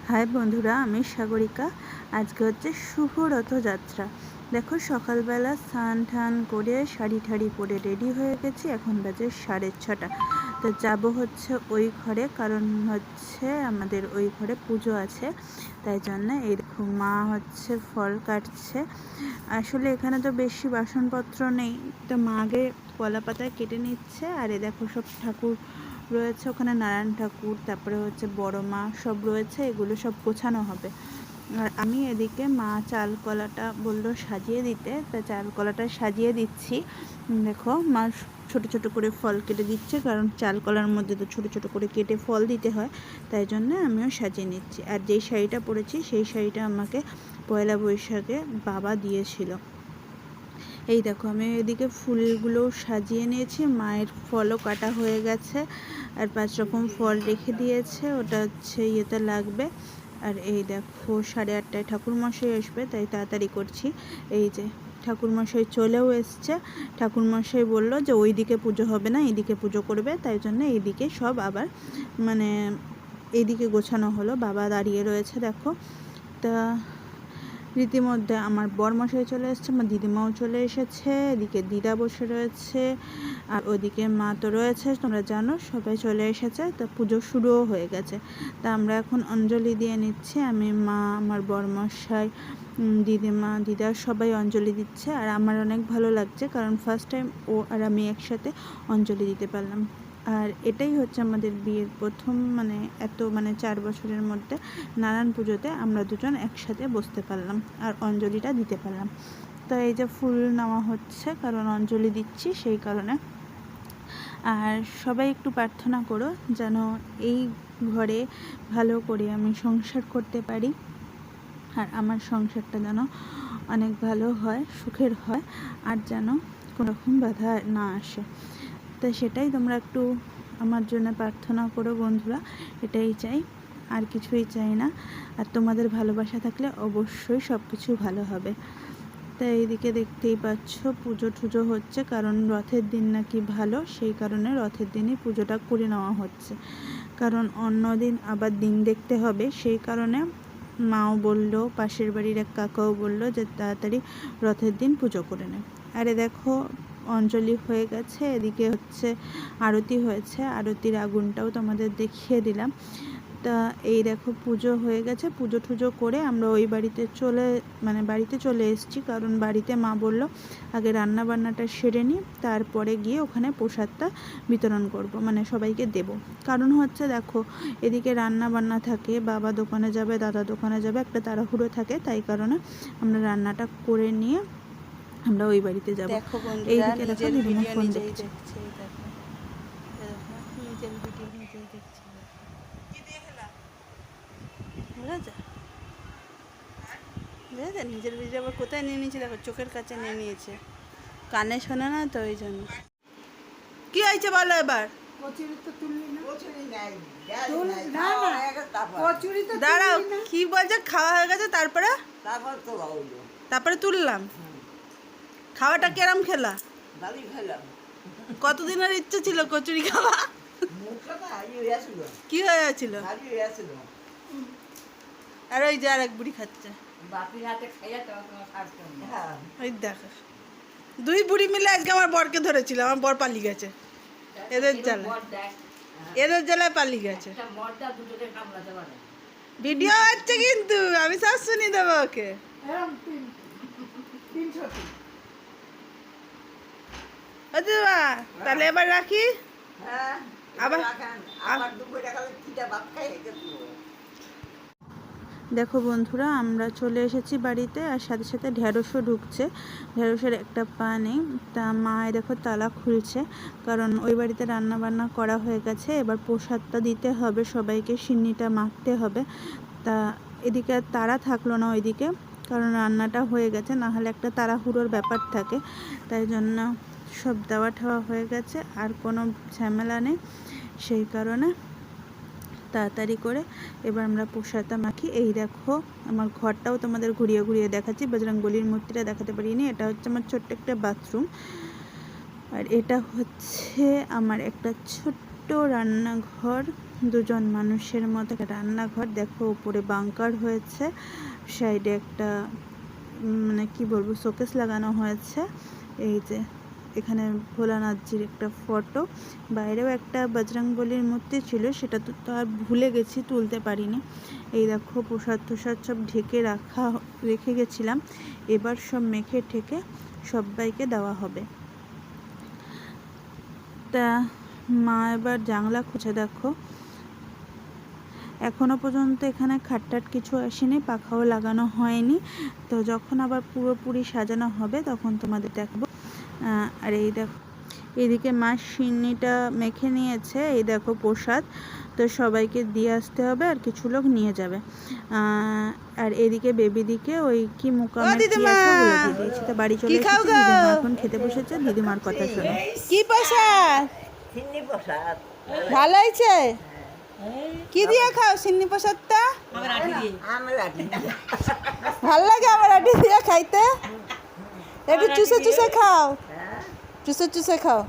High বন্ধুরা, আমি সাগরিকা। আজকে হচ্ছে শুভ রথযাত্রা। দেখো, সকালবেলা স্নান টান করে শাড়ি ঠাড়ি পরে রেডি হয়ে গেছি। এখন বাজে 6:30। তো যাব হচ্ছে ওই ঘরে, কারণ হচ্ছে আমাদের ওই ঘরে পুজো আছে। তাই জন্য এই দেখো, মা হচ্ছে ফল কাটছে। আসলে এখানে তো বেশি বাসনপত্র নেই, তো মা আগে কলা পাতায় কেটে নিচ্ছে। আর এ দেখো, সব ঠাকুর রয়েছে ওখানে, নারায়ণ ঠাকুর, তারপরে হচ্ছে বড় মা সব রয়েছে, এগুলো সব গোছানো হবে। আর আমি এদিকে মা চাল কলাটা বললো সাজিয়ে দিতে, তা চাল কলাটা সাজিয়ে দিচ্ছি। দেখো, মা ছোট ছোট করে ফল কেটে দিচ্ছে, কারণ চাল কলার মধ্যে তো ছোট ছোট করে কেটে ফল দিতে হয়, তাই জন্য আমিও সাজিয়ে নিচ্ছি। আর যেই শাড়িটা পরেছি সেই শাড়িটা আমাকে পয়লা বৈশাখে বাবা দিয়েছিল। এই দেখো, আমি এদিকে ফুলগুলো সাজিয়ে নিয়েছি, মায়ের ফলও কাটা হয়ে গেছে, আর 5 রকম ফল রেখে দিয়েছে, ওটা হচ্ছে ইয়েতে লাগবে। আর এই দেখো, 8:30টায় ঠাকুরমশাই আসবে, তাই তাড়াতাড়ি করছি। এই যে ঠাকুরমশাই চলেও এসছে। ঠাকুরমশাই বললো যে ওই দিকে পুজো হবে না, এইদিকে পুজো করবে, তাই জন্য এইদিকে সব আবার মানে এইদিকে গোছানো হলো। বাবা দাঁড়িয়ে রয়েছে দেখো। তা রীতিমধ্যে আমার বরমশাই চলে এসেছে, আমার দিদিমাও চলে এসেছে, এদিকে দিদা বসে রয়েছে, আর ওদিকে মা তো রয়েছে, তোমরা জানো, সবাই চলে এসেছে। তো পুজো শুরুও হয়ে গেছে। তা আমরা এখন অঞ্জলি দিয়ে নিচ্ছি। আমি, মা, আমার বরমশাই, দিদিমা, দিদা সবাই অঞ্জলি দিচ্ছে। আর আমার অনেক ভালো লাগছে, কারণ ফার্স্ট টাইম ও আর আমি একসাথে অঞ্জলি দিতে পারলাম। আর এটাই হচ্ছে আমাদের বিয়ের প্রথম, এত 4 বছরের মধ্যে নারায়ণ পুজোতে আমরা দুজন একসাথে বসতে পারলাম আর অঞ্জলিটা দিতে পারলাম। তো এই যে ফুল নেওয়া হচ্ছে, কারণ অঞ্জলি দিচ্ছি সেই কারণে। আর সবাই একটু প্রার্থনা করো যেন এই ঘরে ভালো করে আমি সংসার করতে পারি, আর আমার সংসারটা যেন অনেক ভালো হয়, সুখের হয়, আর যেন কোনোরকম বাধা না আসে। তো সেটাই তোমরা একটু আমার জন্য প্রার্থনা করো বন্ধুরা, এটাই চাই, আর কিছুই চাই না। আর তোমাদের ভালোবাসা থাকলে অবশ্যই সব কিছু ভালো হবে। তাই এইদিকে দেখতেই পাচ্ছ পুজো টুজো হচ্ছে, কারণ রথের দিন নাকি ভালো, সেই কারণে রথের দিনই পুজোটা করে নেওয়া হচ্ছে। কারণ অন্য দিন আবার দিন দেখতে হবে, সেই কারণে মাও বললো, পাশের বাড়ির এক কাকাও বললো যে তাড়াতাড়ি রথের দিন পুজো করে নে। আরে দেখো, অঞ্জলি হয়ে গেছে, এদিকে হচ্ছে আরতি হয়েছে, আরতির আগুনটাও তোমাদের দেখিয়ে দিলাম। তা এই দেখো, পুজো হয়ে গেছে, পুজো টুজো করে আমরা ওই বাড়িতে চলে এসেছি, কারণ বাড়িতে মা বললো আগে রান্না বান্নাটা সেরে নিই, তারপরে গিয়ে ওখানে প্রসাদটা বিতরণ করব, সবাইকে দেব। কারণ হচ্ছে দেখো, এদিকে রান্না বান্না থাকে, বাবা দোকানে যাবে, দাদা দোকানে যাবে, একটা তাড়াহুড়ো থাকে, তাই কারণে আমরা রান্নাটা করে নিয়ে আমরা ওই বাড়িতে যাব। দেখো বন্ধুরা, এইদিকে দেখো, নিজের দিদিমা ভিডিও ফোন নিজেই দেখছে। দেখছে। এই দেখো, নিজের ভিডিও নিজেই দেখছে। বুঝেছে, নিজের ভিডিও আবার কোথায় নিয়ে নিয়েছে দেখো, চোখের কাছে নিয়ে নিয়েছে, কানে শোনে না তো, ওই জন্য। কি হয়েছে বলো এবার? দাঁড়াও, কি বলছে? খাওয়া হয়ে গেছে তারপরে তারপরে তুললাম। খাওয়াটা কেরম খেলা? কতদিনের ইচ্ছে ছিল কচুরি খাওয়া? কি হয়েছিল? আর ওই যে আর এক বুড়ি খাচ্ছে, ওই দেখো, 2 বুড়ি মিলে আজকে আমার বরকে ধরেছিল, আমার বর পালিয়ে গেছে এদের জেলায় পালিয়ে গেছে। ভিডিও হচ্ছে কিন্তু, আমি সব শুনি দেবো ওকে। তাহলে এবার রাখি। আবার দেখো বন্ধুরা, আমরা চলে এসেছি বাড়িতে, আর সাথে সাথে ঢ্যাঁড়সও ঢুকছে। ঢ্যাঁড়সের একটা পা নেই, তা মা দেখো তালা খুলছে, কারণ ওই বাড়িতে রান্না বান্না করা হয়ে গেছে, এবার প্রসাদটা দিতে হবে সবাইকে, সিন্নিটা মাখতে হবে। তা এদিকে আর তাড়া থাকলো না ওইদিকে, কারণ রান্নাটা হয়ে গেছে, না হলে একটা তাড়াহুড়োর ব্যাপার থাকে, তাই জন্য সব দেওয়া ঠাওয়া হয়ে গেছে, আর কোনো ঝামেলা নেই, সেই কারণে তাড়াতাড়ি করে এবার আমরা প্রসাদটা মাখি। এই দেখো, আমার ঘরটাও তোমাদের ঘুরিয়ে ঘুরিয়ে দেখাচ্ছি, বজরংবলীর মূর্তিটা দেখাতে পারিনি। এটা হচ্ছে আমার ছোট্ট একটা বাথরুম, আর এটা হচ্ছে আমার একটা ছোট্ট রান্নাঘর, দুজন মানুষের মতো একটা রান্নাঘর। দেখো উপরে বাংকার হয়েছে, সাইডে একটা মানে কি বলবো শোকেস লাগানো হয়েছে। এই যে এখানে ভোলানাথজির একটা ফটো, বাইরেও একটা বজরংবলীর মূর্তি ছিল, সেটা তো আর ভুলে গেছি, তুলতে পারিনি। এই দেখো প্রসাদ টসাদ সব রেখে গেছিলাম, এবার সব মেখে ঠেকে সবাইকে দেওয়া হবে। তা মা এবার জানলা খুঁজে, দেখো এখনো পর্যন্ত এখানে খাটটাট কিছু আসেনি, পাখাও লাগানো হয়নি। তো যখন আবার পুরোপুরি সাজানো হবে তখন তোমাদের দেখাবো। আর এই দেখো এদিকে মা সিন্নিটা মেখে নিয়েছে, এই দেখো প্রসাদ, তো সবাইকে দিয়ে আসতে হবে আর কিছু লোক নিয়ে যাবে। আর এদিকে বেবিদিকে ওই কি মুকামের কি আছে ওগুলো দিয়ে দিয়েছে। তো বাড়ি চলে এসেছে, দিদিমা এখন খেতে বসেছে, দিদিমার কথা শোনো। কি প্রসাদ? সিন্নি প্রসাদ ভালো হয়েছে? কি দিয়ে খাও সিন্নি প্রসাদটা? আমার আটি ভাল লাগে আমার আটি দিয়ে খাইতে। একটু চুষে চুষে খাও, চুষে চুষে খাও।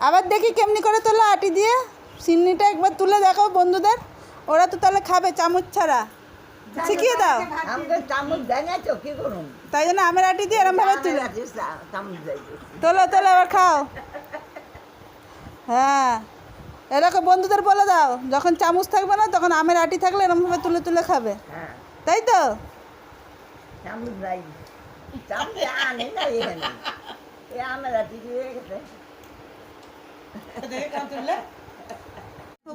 আবার দেখি কেমনি করে তোলা আটি দিয়ে সিন্নিটা, একবার তুলে দেখো বন্ধুদের, ওরা তো তাহলে খাবে চামচ ছাড়া। শিখিয়ে দাও। আমাকে চামচ দেয় না তো কি করুন, তাই জন্য আমের আটি দিয়ে এরম ভাবে তুলে চামচ দেয়। তোলো তোলো এবার খাও। হ্যাঁ এরকম বন্ধুদের বলে দাও, যখন চামচ থাকবে না তখন আমের আটি থাকলে এরকমভাবে তুলে তুলে খাবে, হ্যাঁ তাই তো? চামচ দেয়, চামচ আনে না এখানে, এ আমার আটি দিয়ে গেছে।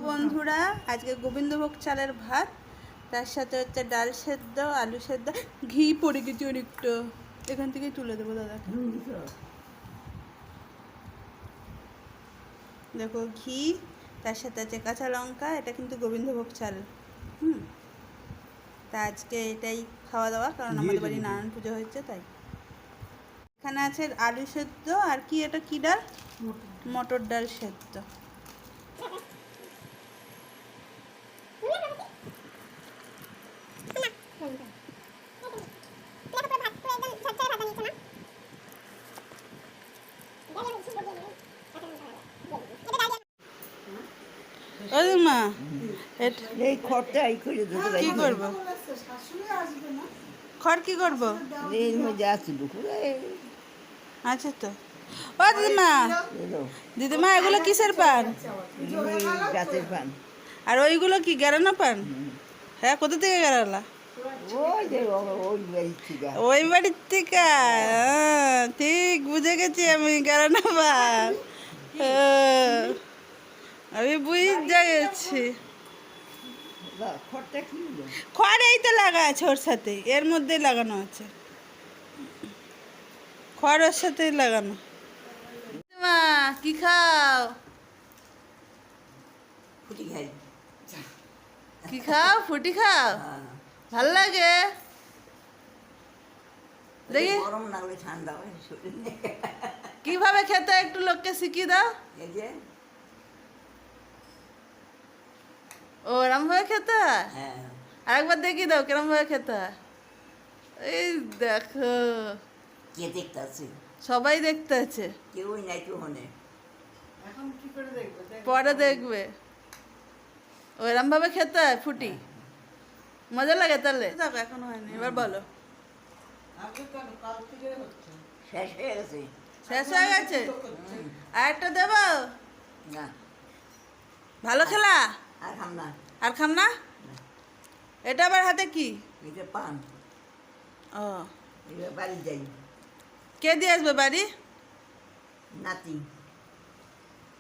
বন্ধুরা আজকে গোবিন্দভোগ চালের ভাত, তার সাথে হচ্ছে ডাল সেদ্ধ, আলু সেদ্ধ, ঘি পড়ে গেছে অনেকটা, এখান থেকেই তুলে দেবো দাদা। দেখো ঘি, তার সাথে আছে কাঁচা লঙ্কা, এটা কিন্তু গোবিন্দভোগ চাল। তা আজকে এটাই খাওয়া দাওয়া, কারণ আমাদের বাড়ি নারায়ণ পুজো হচ্ছে তাই। এখানে আছে আলু সেদ্ধ আর কি, এটা কি ডাল? মটর ডাল সেদ্ধ। ওই মা এই খড়টা এই করে দিতে কি করবো? খড় কি করবো? এর মধ্যে আছে দুপুরে আচ্ছা তো। ও দিদিমা, দিদিমা এগুলো কিসের পান? গাছের পান। আর ওইগুলো কি গেরানো পান? হ্যাঁ, কোথা থেকে গেরালা? ওই যে ওই বাড়ির থেকে। ওই বাড়ির থেকে? ঠিক বুঝে গেছি আমি, গেরানো পান। আমি বুঝে গেছি। খড়টা কি হলো? খড় এই তো লাগা আছে ওর সাথে, এর মধ্যেই লাগানো আছে, খড় ওর সাথেই লাগানো। মা কি খাও? ফুটি খাই। কি খাও? ফুটি খাও? ভাল লাগে? দেখি গরম না হলে ঠান্ডা হয় শরীরে। কিভাবে খেতে একটু লোককে শিখিয়ে দাও। এই যে ওরম ভাবে খেতে হয়? হ্যাঁ আরেকবার দেখিয়ে দাও কিরম ভাবে খেতে হয়। এই দেখো কে দেখতে আছে? সবাই দেখতে আছে, কেউই নাই তো হনে। পরে দেখবে। ওরম ভাবে খেতে হয় ফুটি, মজা লাগে তাহলে? দেখো এখনো হয়নি, এবার বলো। শেষ হয়ে গেছে শেষ হয়ে গেছে? আর একটা দেবো? না ভালো খেলা? আর খাম না। আর খাম না? এটা আবার হাতে কি? এটা পান। ও, এবার বাড়ি যাই। কে দিয়ে আসবে বাড়ি? নাতি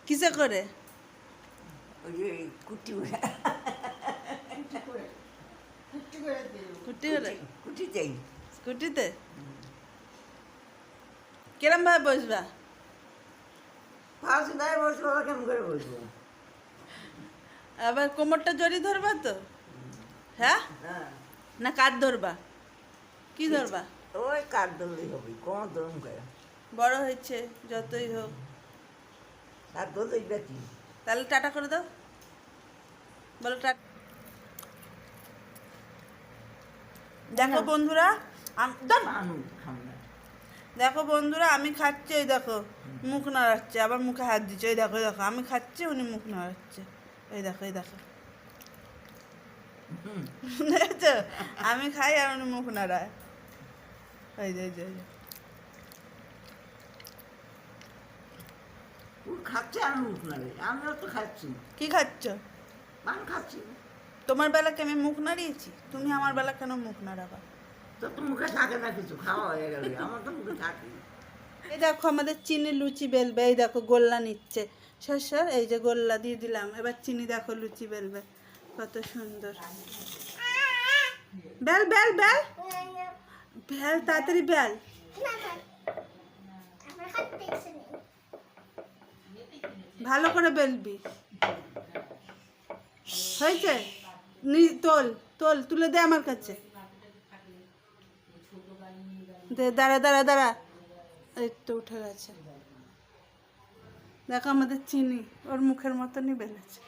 কিসে করে? ওই যে কুটি কুটি করে? কুটি যাই। স্কুটিতে? কিরম ভাবে বসবা? পাঁচ নাই বসবো, কেমন করে বসবো? আবার কোমরটা জড়ি ধরবা তো? হ্যাঁ, হ্যাঁ না কাঁধ ধরবা? কি ধরবা? ওই কাঠ ধরলেই হবে, কোন ধরুন করে বড় হয়েছে যতই হোক। কাঠ ধরলেই বেশি। তাহলে টাটা করে দাও, বলো টাটা। দেখো বন্ধুরা, দেখো বন্ধুরা আমি খাচ্ছি, এই দেখো মুখ নাড়াচ্ছে, আবার মুখে হাত দিচ্ছে, এই দেখো দেখো আমি খাচ্ছি উনি মুখ নাড়াচ্ছে, এই দেখো এই দেখো দেখেছো? আমি খাই আর উনি মুখ নাড়ায়। এই যে এই যে এই যে। ও খাচ্ছে আর মুখ নাড়ে, আমিও তো খাচ্ছি, কি খাচ্ছ? পান খাচ্ছি। তোমার বেলাকে আমি মুখ নাড়িয়েছি, তুমি আমার বেলা কেন মুখ নাড়াবা? তো তো মুখে থাকে না কিছু, খাওয়া হয়ে গেলে আমার তো মুখে থাকে। এই দেখো আমাদের চিনি লুচি বেলবে, এই দেখো গোল্লা নিচ্ছে। সর এই যে গোল্লা দিয়ে দিলাম, এবার চিনি দেখো লুচি বেলবে কত সুন্দর। বেল বেল বেল বেল, তাড়াতাড়ি বেল। ভালো করে বেলবি। হয়েছে? তোল তোল, তুলে দে আমার কাছে। দে, দাঁড়া দাঁড়া দাঁড়া, এই তো উঠে গেছে। দেখো আমাদের চিনি ওর মুখের মতনই বেলেছে।